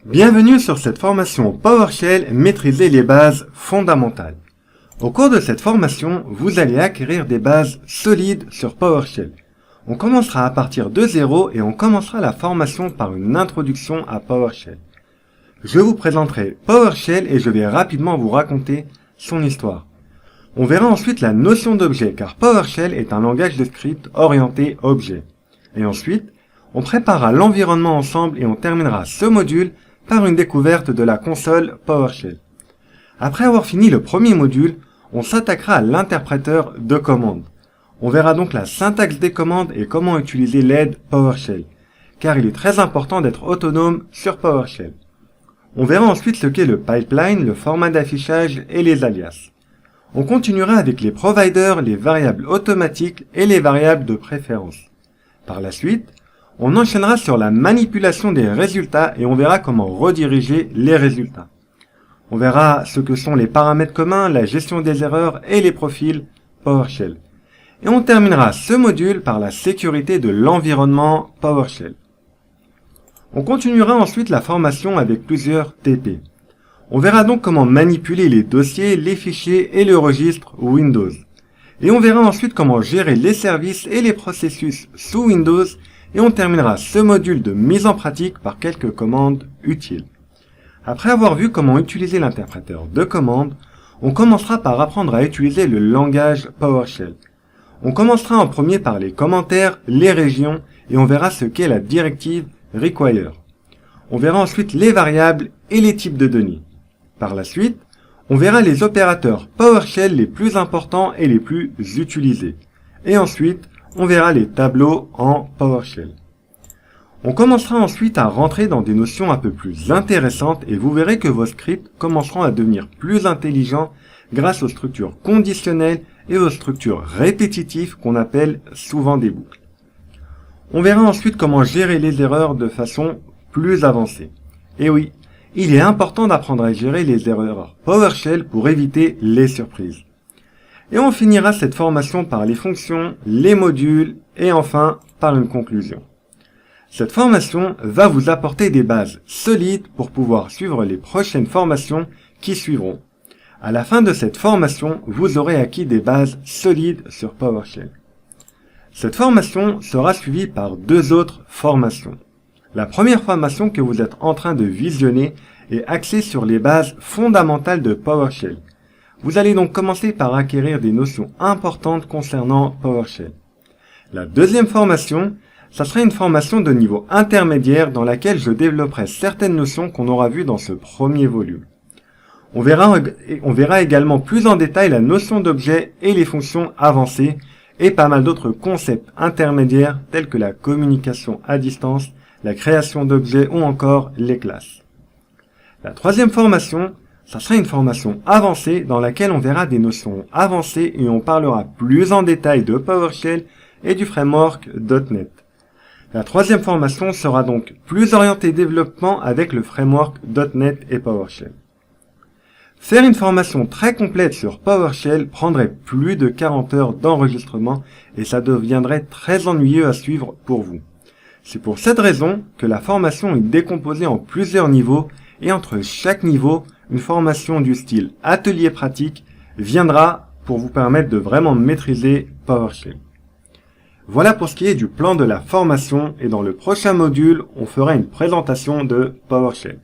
Bienvenue sur cette formation PowerShell Maîtriser les bases fondamentales. Au cours de cette formation, vous allez acquérir des bases solides sur PowerShell. On commencera à partir de zéro et on commencera la formation par une introduction à PowerShell. Je vous présenterai PowerShell et je vais rapidement vous raconter son histoire. On verra ensuite la notion d'objet car PowerShell est un langage de script orienté objet. Et ensuite, on préparera l'environnement ensemble et on terminera ce module par une découverte de la console PowerShell. Après avoir fini le premier module, on s'attaquera à l'interpréteur de commandes. On verra donc la syntaxe des commandes et comment utiliser l'aide PowerShell, car il est très important d'être autonome sur PowerShell. On verra ensuite ce qu'est le pipeline, le format d'affichage et les alias. On continuera avec les providers, les variables automatiques et les variables de préférence. Par la suite, on enchaînera sur la manipulation des résultats et on verra comment rediriger les résultats. On verra ce que sont les paramètres communs, la gestion des erreurs et les profils PowerShell. Et on terminera ce module par la sécurité de l'environnement PowerShell. On continuera ensuite la formation avec plusieurs TP. On verra donc comment manipuler les dossiers, les fichiers et le registre Windows. Et on verra ensuite comment gérer les services et les processus sous Windows. Et on terminera ce module de mise en pratique par quelques commandes utiles. Après avoir vu comment utiliser l'interpréteur de commandes, on commencera par apprendre à utiliser le langage PowerShell. On commencera en premier par les commentaires, les régions, et on verra ce qu'est la directive require. On verra ensuite les variables et les types de données. Par la suite, on verra les opérateurs PowerShell les plus importants et les plus utilisés. Et ensuite, on verra les tableaux en PowerShell. On commencera ensuite à rentrer dans des notions un peu plus intéressantes et vous verrez que vos scripts commenceront à devenir plus intelligents grâce aux structures conditionnelles et aux structures répétitives qu'on appelle souvent des boucles. On verra ensuite comment gérer les erreurs de façon plus avancée. Et oui, il est important d'apprendre à gérer les erreurs PowerShell pour éviter les surprises. Et on finira cette formation par les fonctions, les modules et enfin par une conclusion. Cette formation va vous apporter des bases solides pour pouvoir suivre les prochaines formations qui suivront. À la fin de cette formation, vous aurez acquis des bases solides sur PowerShell. Cette formation sera suivie par deux autres formations. La première formation que vous êtes en train de visionner est axée sur les bases fondamentales de PowerShell. Vous allez donc commencer par acquérir des notions importantes concernant PowerShell. La deuxième formation, ça sera une formation de niveau intermédiaire dans laquelle je développerai certaines notions qu'on aura vues dans ce premier volume. On verra également plus en détail la notion d'objet et les fonctions avancées et pas mal d'autres concepts intermédiaires tels que la communication à distance, la création d'objets ou encore les classes. La troisième formation, ça sera une formation avancée dans laquelle on verra des notions avancées et on parlera plus en détail de PowerShell et du framework .NET. La troisième formation sera donc plus orientée développement avec le framework .NET et PowerShell. Faire une formation très complète sur PowerShell prendrait plus de 40 heures d'enregistrement et ça deviendrait très ennuyeux à suivre pour vous. C'est pour cette raison que la formation est décomposée en plusieurs niveaux et entre chaque niveau, une formation du style atelier pratique viendra pour vous permettre de vraiment maîtriser PowerShell. Voilà pour ce qui est du plan de la formation et dans le prochain module, on fera une présentation de PowerShell.